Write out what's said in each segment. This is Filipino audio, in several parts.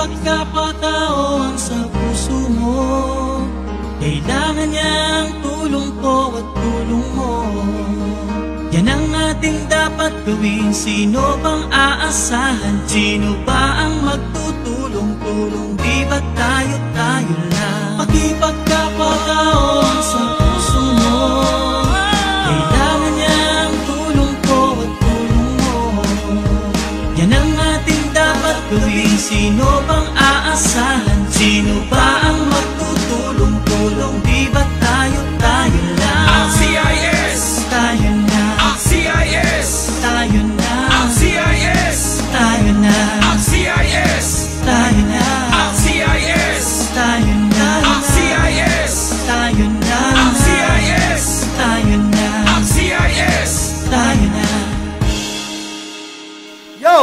Makipagkapatao ang sa puso mo. Kailangan niya ang tulong ko at tulong mo. Yan ang ating dapat gawin. Sino bang aasahan? Sino ba ang magtutulong-tulong? Di ba tayo-tayo lang? Makipagkapatao ang sa puso mo. Kailangan niya ang tulong ko at tulong mo. Yan ang ating dapat gawin. Sino bang aasahan? Sino ba ang magtutulong-tulong? Di ba tayo-tayo lang? Ang CIS! Tayo na. Ang CIS! Tayo na. Ang CIS! Tayo na. Ang CIS! Tayo na. Ang CIS! Tayo na. Ang CIS! Tayo na. Ang CIS! Tayo na. Ang CIS! Tayo na. Yo!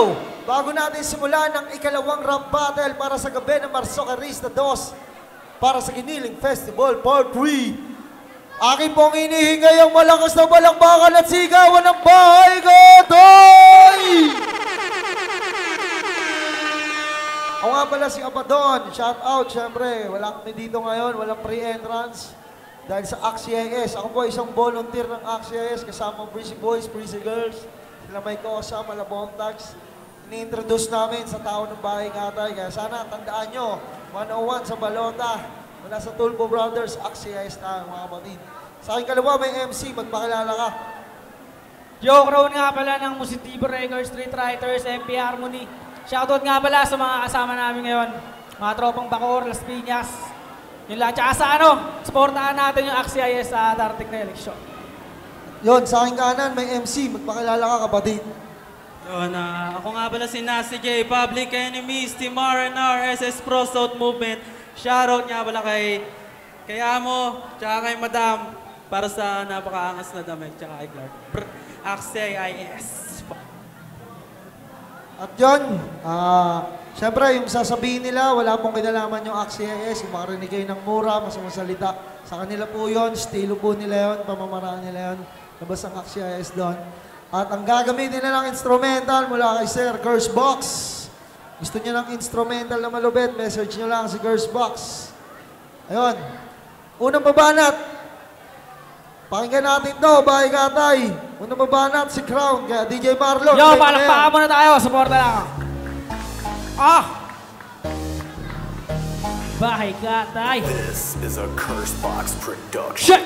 Bago natin simulan ang ikalawang rap battle para sa gabi ng Marso Carista 2 para sa Giniling Festival Part 3. Akin pong inihingay ang malakas na balakbakan at sigawan ng bahay Godoy! Ako nga pala si Apadon. Shout out, syempre. Wala kami dito ngayon. Walang pre-entrance. Dahil sa AXIS. Ako po isang volunteer ng AXIS kasama Breezy Boys, Breezy Girls. Sila may Cosa, Malabontags. Ini-introduce namin sa tao ng bahay Katay. Kaya sana tandaan nyo, 101 sa Balota. Mula sa Tulpo Brothers, AXIS na mga kapatid. Sa aking kalawa, may MC. Magpakilala ka. Joe Crown nga pala ng Musitibo Records, Street Writers, MP Harmony. Shoutout nga pala sa mga kasama namin ngayon. Mga tropang Bacoor, Las Piñas. Yun lang. Tsaka sa supportahan natin yung AXIS sa darating na eleksyon. Yun, sa aking kanan, may MC. Magpakilala ka, kapatid. Yun, ako nga pala si Nasty J, Public Enemies, Team R&R, SS Pro, South Movement. Shoutout nga pala kay Amo, tsaka kay Madam, para sa napakaangas na damit, tsaka kay Clark. AXIS. At yun, syempre yung sasabihin nila, wala pong kinalaman yung AXIS, yung makarinig kayo ng mura, masamang salita. Sa kanila po yun, estilo po nila yun, pamamaraan nila yun, labas ang AXIS doon. At ang gagamitin nila ng instrumental mula kay Sir Curse Box. Gusto niyo ng instrumental na malupit, message niyo lang si Curse Box. Ayun. Unang babanat. Pakinggan natin to, Bahay Katay. Unang babanat si Crown, kaya DJ Marlon. Yo, palakpakan muna tayo. Supporta lang. Bahay Katay. This is a Curse Box production. Shit!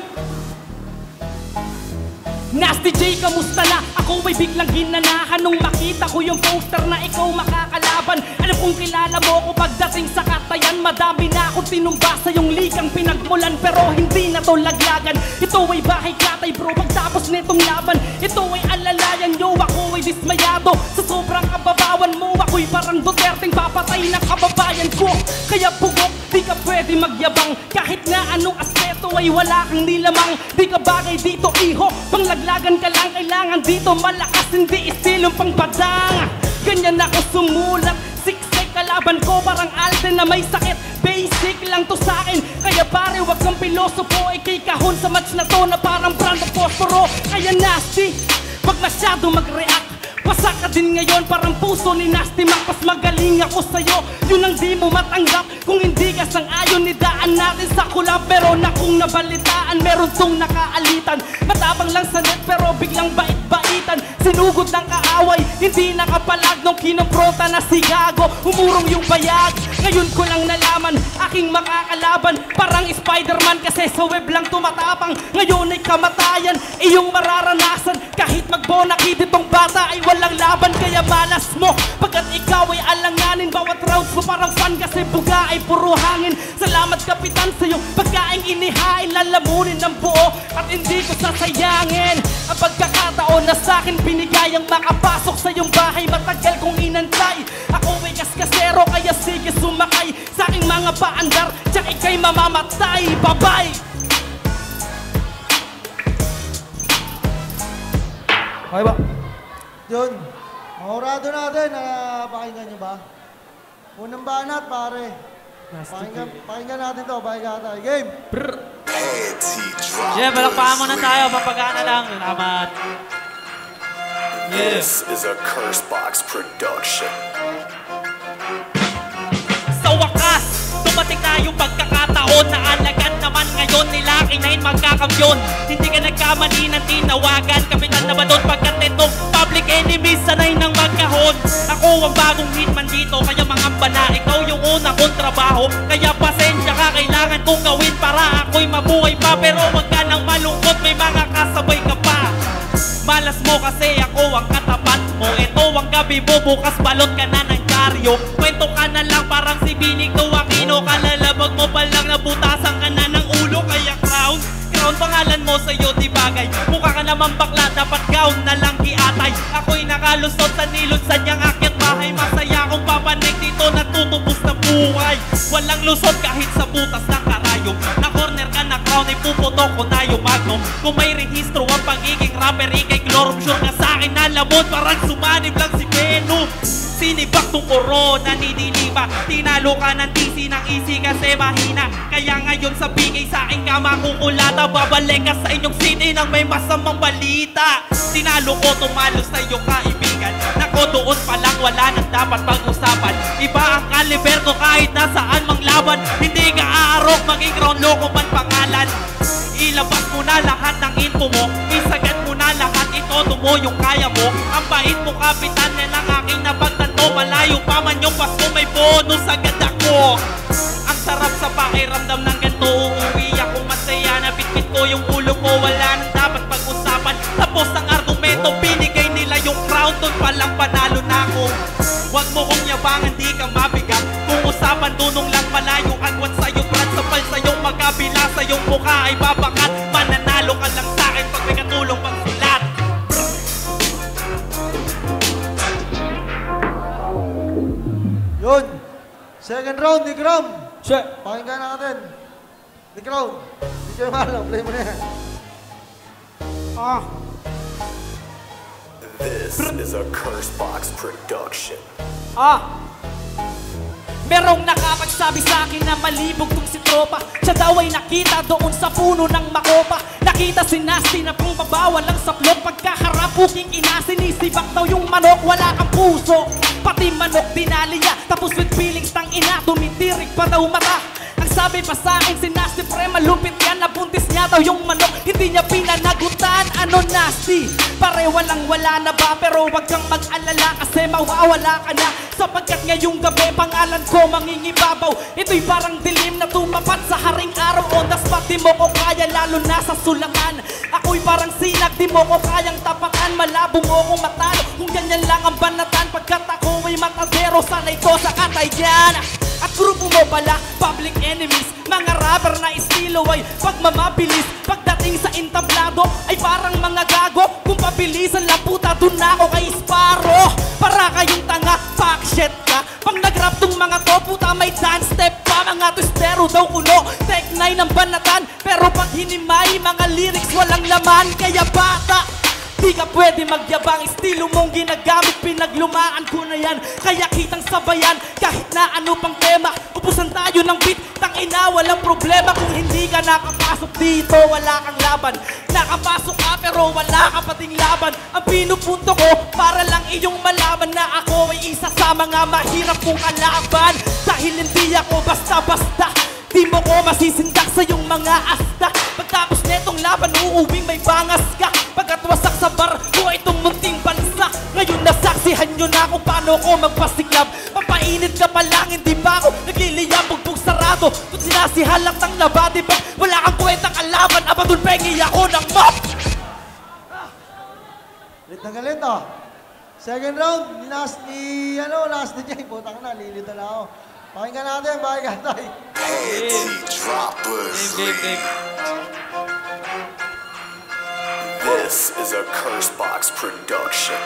Nasty J, kamusta na? Ako ay biglang hinanahan nung makita ko yung poster na ikaw makakalaban. Alam kong kilala mo ko pagdating sa Katayan. Madami na akong tinumba sa yung ligang pinagmulan, pero hindi na to laglagan. Ito ay Bahay Katay bro, pagtapos nitong laban. Ito ay alalayan nyo, ako ay dismayado. Sa sobrang kababawan mo, ako'y parang Duterteng papatay ng kababayan ko. Kaya bugok, di ka pwede magyabang. Kahit nga anong aspeto ay wala kang nilamang. Di ka bagay dito iho, panglaglagan ka lang. Kailangan dito malakas, hindi istilong pangbadang. Ganyan ako sumulat, siksik kalaban ko parang Alden na may sakit. Basic lang to sa akin, kaya pare wag kang pilosopo. Ikay kahon sa match na to na parang brand of fosforo. Kaya Nasty, wag masyado mag-react. Basa ka din ngayon, parang puso ni Nasty Mac. Mas magaling ako sa'yo, yun ang di mo matanggap. Kung hindi ka sang-ayon, idaan natin sa kulab. Pero na kung nabalitaan, meron tong nakaalitan. Matapang lang sa net, pero biglang bait-baitan. Sinugod ng kaaway, hindi nakapalag nung kinompronta na si Gago. Umurong yung bayag, ngayon ko lang nalaman, aking makakalaban parang Spider-Man, kasi sa web lang tumatapang. Ngayon ay kamatayan, iyong mararanasan. Kahit magbonakid itong bata ay walang laban. Kaya malas mo, pagkat ikaw ay alanganin. Bawat rounds mo parang fan, kasi buga ay puro hangin. Salamat kapitan sa iyong pagkaing inihain. Lalamunin ng buo at hindi ko sasayangin ang pagkakataon na sa'kin binigay ang makapasok sa iyong bahay. Matagal kong inantay, ako ay kaskasero, kaya sige sumakay sa aking mga paandar, tiyak ikay mamamatay. Bye-bye! Okay ba? Yun. Mahurado natin. Pakinggan nyo ba? Unang banat, pare. Pakinggan natin to. Bahay Katay. Game! Yeah, balakpakan muna tayo. Papagana lang. Salamat. This is a Curse Box production. wakas, dumating na yung pagkakataon na alagad naman ngayon nila kinain magkakamyon. Hindi ka nagkamali ng tinawagan, kapitan na ba doon pagkat itong Public Enemies sanay ng magkahon. Ako ang bagong hitman dito, kaya mangamba na ikaw yung una kong trabaho. Kaya pasensya ka, kailangan kong gawin para ako'y mabuhay pa. Pero wag ka nang malungkot, may mga kasabay ka pa. Malas mo kasi ako ang katapat mo. Ito ang gabi mo, bukas balot ka na ng karyo. Kwento ka na lang parang si Benito Aquino. Kalalabag mo pa lang, nabutasan ka na ng ulo. Kaya crown pangalan mo sa'yo di bagay. Mukha ka naman bakla, dapat gown na lang giatay. Ako'y nakalusot sa nilod sa niyang akyat bahay. Masaya akong papanig dito, natutubos na buhay. Walang lusot kahit sa butas ng karayom. Na corner ka na crown, ay puputok ko na yung magnum. Kung may rehistro ang pagiging rapper, ikay chlorum. Sure ka sa'kin na lamot, parang sumanib lang si Venom. Sinibak tong corona, nidiliba. Tinalo ka ng TC ng easy kasi mahina. Kaya ngayon sa bigay sa akin ka makukulata. Babalik ka sa inyong city nang may masamang balita. Tinalo ko, tumalos na iyong kaibigan. Nako doon pa lang wala nang dapat pag-usapan. Iba ang kaliber ko kahit nasaan mang laban. Hindi ka aarok, maging ground loko man pangalan. Ilabas mo na lahat ng info mo, isagat mo na lahat, itodo mo yung kaya mo. Ang bait mo kapitan na ng aking napagtanto. Malayo pa man yung Pasko, may bonus agad ako. Ang sarap sa pakiramdam ng ganito. Uuwi ako masaya, nabitbit ko yung ulo ko. Wala nang dapat pag-usapan. Tapos ang argumento, binigay nila yung crown. Doon palang panalo na ako. Huwag mo kong yabangan, di ka mabigat. Kung usapan dunong lang malayo, agwat sa'yo brad. Sapal sa'yong magkabila, sa'yong mukha ay babakat. Mananalo ka lang sa'kin pag may katulong pang sulat. Yun. Second round, Nick Ram. Sure. Pakinggan natin. Nick Ram. DJ Marlon, play mo na yan. This is a Cursebox production. Merong nakapagsabi sa akin na malibog tong si Tropa. Siya daw ay nakita doon sa puno ng Makopa. Nakita si Nasty na pumabawal ang saplot. Pagkaharap puking ina, sinisibak daw yung manok. Wala kang puso, pati manok dinali niya. Tapos with feelings tang ina, tumitirik pa daw mata. Ang sabi pa sa akin si Nasty, pre malupit yan. Nabuntis niya daw yung manok, hindi niya pinanagutan. Ano Nasty? Pare walang wala na ba? Pero wag kang mag-alala kasi mawawala ka na. Sapagkat ngayong gabi pangalan ko mangingibabaw. Ito'y parang dilim na tumapat sa haring araw. On the spot di mo ko kaya lalo na sa sulangan. Ako'y parang sinag di mo ko kayang tapakan. Malabo mo kong matalo kung ganyan lang ang banatan. Pagkat ako ay matadero, sanay ko sa katayan. At grupo mo pala, Public Enemies. Mga rapper na estilo ay pagmamabilis. Pagdating sa entablado ay parang mga gago. Kung pabilisan lang puta, dun na ako kay Sparrow. Para kayong tanga, fuck shit ka. Pag nag-rap tong mga to, puta may dance step pa. Mga twistero daw kuno, Tech 9 ng banatan. Pero pag hinimay, mga lyrics walang laman. Kaya bata, di ka pwede magyabang, estilo mong ginagamit, pinaglumaan ko na yan. Kaya kitang sabayan, kahit na ano pang tema. Ubusan tayo ng beat, tangina walang problema. Kung hindi ka nakapasok dito, wala kang laban. Nakapasok ka pero wala ka pating laban. Ang pinupunto ko, para lang iyong malaman na ako ay isa sa mga mahirap kong kalaban. Dahil hindi ako basta-basta, di mo ko masisindak sa iyong mga asta. Pagtapos netong laban, uuwing may bangas ka. Pagkat wasak sa bar ko itong munting bansa. Ngayon nasaksihan nyo na kung paano ko magpasiklab. Papainit ka pa lang, hindi ba ako nagliliyang bugbog sarado. Kung sinasihalak ng laba, di ba wala kang kwentang kalaban. Aba dun pengi ako ng mop. Galit na galit, oh. Second round, last DJ. Putang na, lilito na ako. Pakinggan natin, pakinggan tayo. Panty droppers. Game. This is a Cursebox production.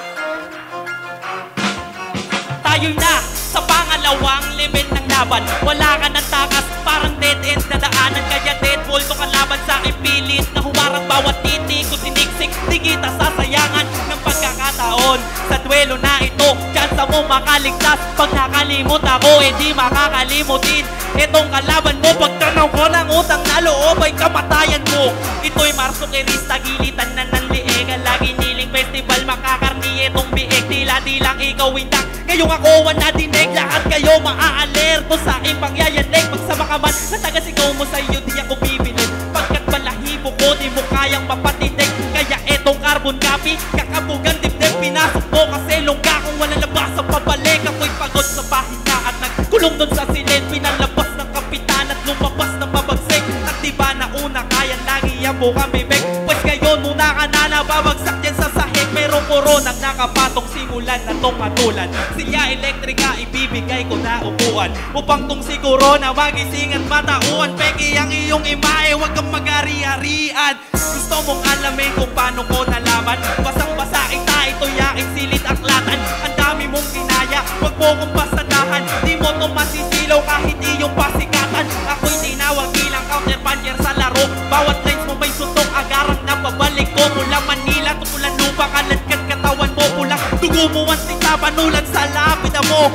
Tayo'y na sa pangalawang level ng laban. Wala ka ng takas, parang dead end na daanan. Kaya deadball ko kalaban sa aking pilit na humarang bawat titik ko siniksik. Di kita sasayangan ng pagkakataon. Sa duelo na ito, tsansa mo makaligtas. Pag nakalimot ako, di makakalimutin. Itong kalaban mo, pagtanaw ko ng utang na loob ay kamatayan mo. Ito'y marsukirista, gilitan na ng lieg. Lagi niling festival, makakarni itong bieg. Tila na di lang ikaw intak. Ngayong ako nadinig, lahat kayo maaalerto sa aking pangyayanig. Magsama ka man sa taga-sigaw mo, sa iyo di ako bibilin. Pagkat balahibo ko, di mo kayang mapatinig. Kaya etong carbon copy, kakabugan dibdib. Pinasok mo kasi lungga kung walang labas sa pabalik. Ako'y pagod sa pahinga at nagkulong doon sa silid. Pinalabas ng kapitan at lumabas ng mabagsik. At diba na una kaya lagi yan bukang bibig. Pues ngayon muna ka na nababagsak dyan sa sahig. Merong koronang nakapatong simulan na tong matulan. Siya elektrika ibibigay ko na upuan upang tong siguro na magising at matauan. Peki ang iyong imahe, huwag kang mag-ari-arian. Gusto mong alamin kung paano ko nalaman. Basang-basa ita, ito yaking silit aklatan. Ang dami mong kinaya, huwag mo kong pasadahan. Di mo to masisilaw kahit iyong pasikatan. Ako'y tinawag bilang counter-puncher sa laro. Bawat lines mo may suntok, agarang na pabalik ko. Mula Manila, tukulan lupa, kaladkad katawan mo. Pulang dugo mo ang tingta, panulan sa lapida mo.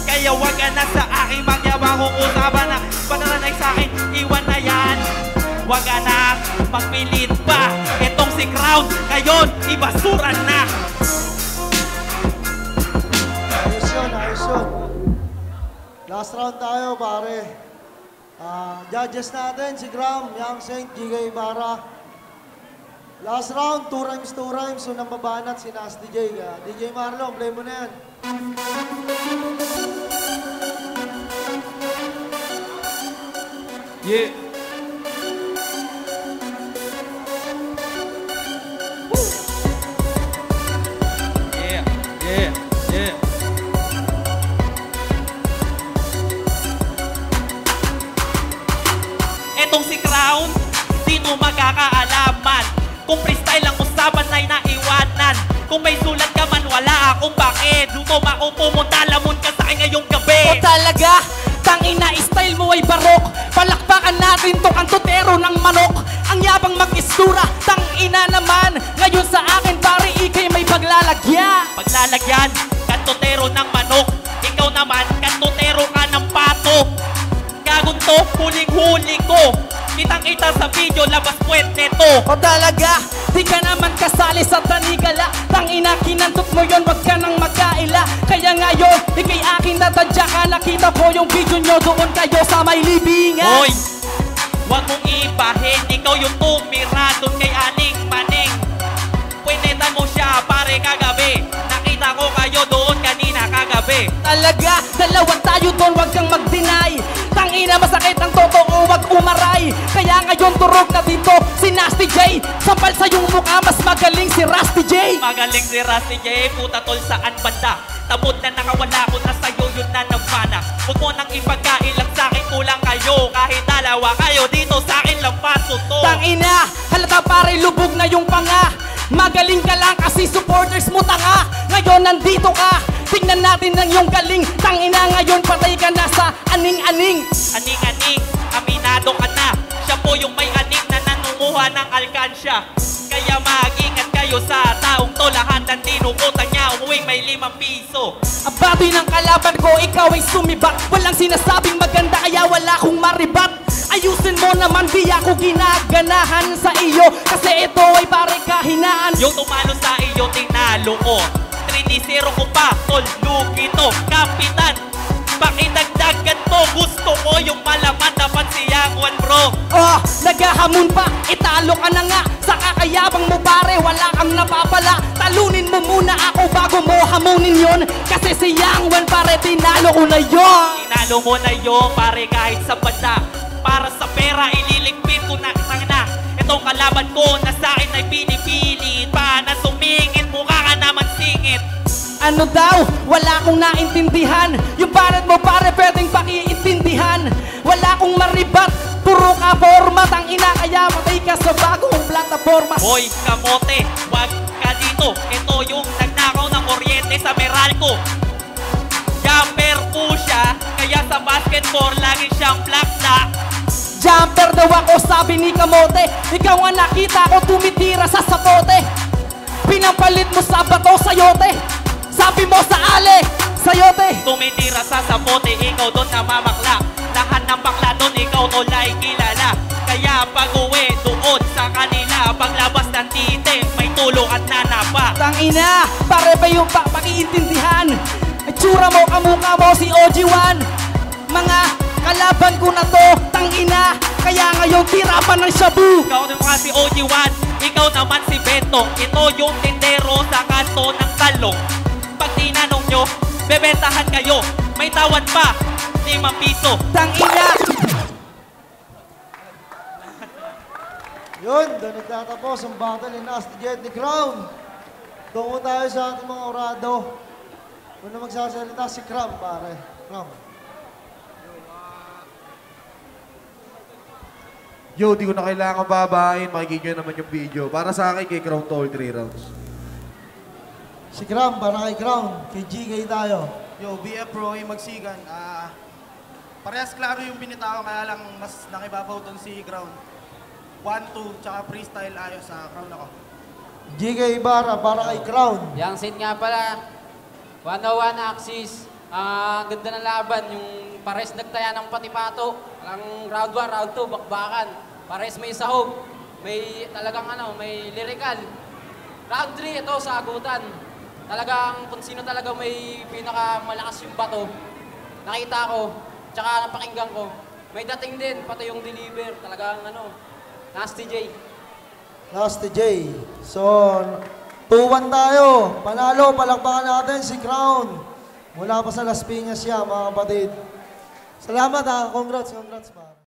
Kaya wag ka na sa aking magyabang kung usapan na panaranay sa akin, iwan na yan. Wag ka na magpilit pa. Etong si Crown, ngayon, ibasura na. Ayos yun, ayos yun. Last round tayo, pare. Judges natin, si Graham, Young Saint, Giga Ibarra. Last round, 2 rhymes. Unang babanat, si Nasty J. DJ Marlon, play mo na yan. Yeah. Yeah. Etong si Crown, dito magkakaalaman. Kung freestyle ang usapan ay naiwanan. Kung may sulat ka man, wala akong bakit. Luto ako pumunta, lamon ka sa akin ngayong gabi. O talaga, tangina style mo ay barok. Palakpakan natin to ang tutero ng manok. Ang yabang mag-istura, tangina naman. Ngayon sa akin pare, ikay may paglalagyan. Paglalagyan, kantotero ng manok. Ikaw naman, kantotero ka ng pato. Gagunto, huling-huli ko. Kitang-kita sa video, labas puwet neto. O talaga, di ka naman kasali sa tanigala. Tangina, kinantot mo yon, wag ka nang magkaila. Kaya ngayon, ikay aking natadya ka. Nakita ko yung video nyo, doon kayo sa may libingan. Hoy, wag mong ibahin. Ikaw yung tumira doon kay Aning Maning. Pwinetan mo siya pare kagabi. Nakita ko kayo doon kanina kagabi. Talaga, dalawa tayo doon, wag kang mag-deny. Tangina, masakit ang totoo, wag umaray. Kaya ngayon turog na dito si Nasty J. Sampal sa yung mukha, mas magaling si Rusty J. Magaling si Rusty J, puta tol saan banda. Tabot na nakawala ko na sa'yo, yun na nagmana. Huwag mo nang ipagkailang sa'kin, kulang kayo. Kahit dalawa kayo, dito sa'kin lang paso to. Tangina, halata pare, lubog na yung panga. Magaling ka lang kasi supporters mo tanga. Ngayon nandito ka, tingnan natin ang iyong galing. Tangina ngayon patay ka na sa aning-aning. Aning-aning, aminado ka na. Siya po yung may aning na nanunguha ng alkansya. Kaya mag-ingat kayo sa taong to. Lahat ng tinukutan niya, umuwing may 5 piso. Ang baboy ng kalaban ko, ikaw ay sumibat. Walang sinasabing maganda kaya wala akong maribat. Ayusin mo naman, di ako ginaganahan sa iyo. Kasi ito ay pare kahinaan. Yung tumalo sa iyo, tinalo ko. 3-0 ko pa, tol, lugi to. Kapitan, pakidagdagan to. Gusto ko yung malaman, dapat siyang one bro. Oh, naghahamon pa, italo ka na nga. Sa kakayabang mo pare, wala kang napapala. Talunin mo muna ako bago mo hamunin yon. Kasi si Young One pare, tinalo ko na yon. Tinalo mo na yon, pare, kahit sa banda. Para sa pera, ililigpit ko na na. Itong kalaban ko na sa akin ay pinipilit pa na sumingit, mukha ka naman singit. Ano daw? Wala akong naintindihan. Yung pared mo pare, pwedeng pakiintindihan. Wala akong maribat, puro ka forma. Tangina kaya matay ka sa bagong plataforma. Hoy, kamote, wag ka dito. Ito yung nagnakaw ng kuryente sa Meralco. Jumper po siya, kaya sa basketball lagi siyang black. Jumper daw ako, sabi ni Kamote. Ikaw ang nakita ko tumitira sa sapote. Pinampalit mo sa bato, sayote. Sabi mo sa ale, sayote. Tumitira sa sapote, ikaw doon namamakla. Lahat ng bakla doon, ikaw tol ay kilala. Kaya pag uwi doon sa kanila, paglabas ng tite, may ulo at nanapa. Tangina, pare ba yung pag-iintindihan? Itsura mo, kamukha mo si OG1. Mga kalaban ko na to, tangina. Kaya ngayon tira pa ng shabu. Ikaw naman si OG1, ikaw naman si Beto. Ito yung tindero sa kanto ng talong. Pag tinanong nyo, bebentahan kayo. May tawad pa, 5 piso. Tangina. Yun, doon nagtatapos ang battle ni Nasty Jet ni Crown. Tungo tayo sa ating mga orado. Una magsasalita si Cram, pare. Cram. Yo, di ko na kailangan babahin. Makikita nyo naman yung video. Para sa akin, kay Crown to all 3 rounds. Si Cram, para kay Crown. Kay GK tayo. Yo, BF Pro, yung magsigan. Parehas klaro yung binitaw, kaya lang mas nakibabaw doon si Crown. 1-2, tsaka freestyle ayos sa Crown ako. GK Ibarra, para kay Crown. Yang set nga pala, 101 axis. Ganda ng laban, yung pares nagtaya ng patipato. Ang round 1, round 2, bakbakan. Pares may sahog, may talagang may lyrical. Round 3, ito sa agutan. Talagang kung sino talaga may pinakamalakas yung bato, nakita ko, tsaka napakinggan ko. May dating din, pati yung deliver, talagang Nasty J. Nasty J. So, 2-1 tayo. Panalo, palakpakan natin si Crown. Mula pa sa Las Piñas siya, mga kapatid. Salamat ha. Congrats, pa.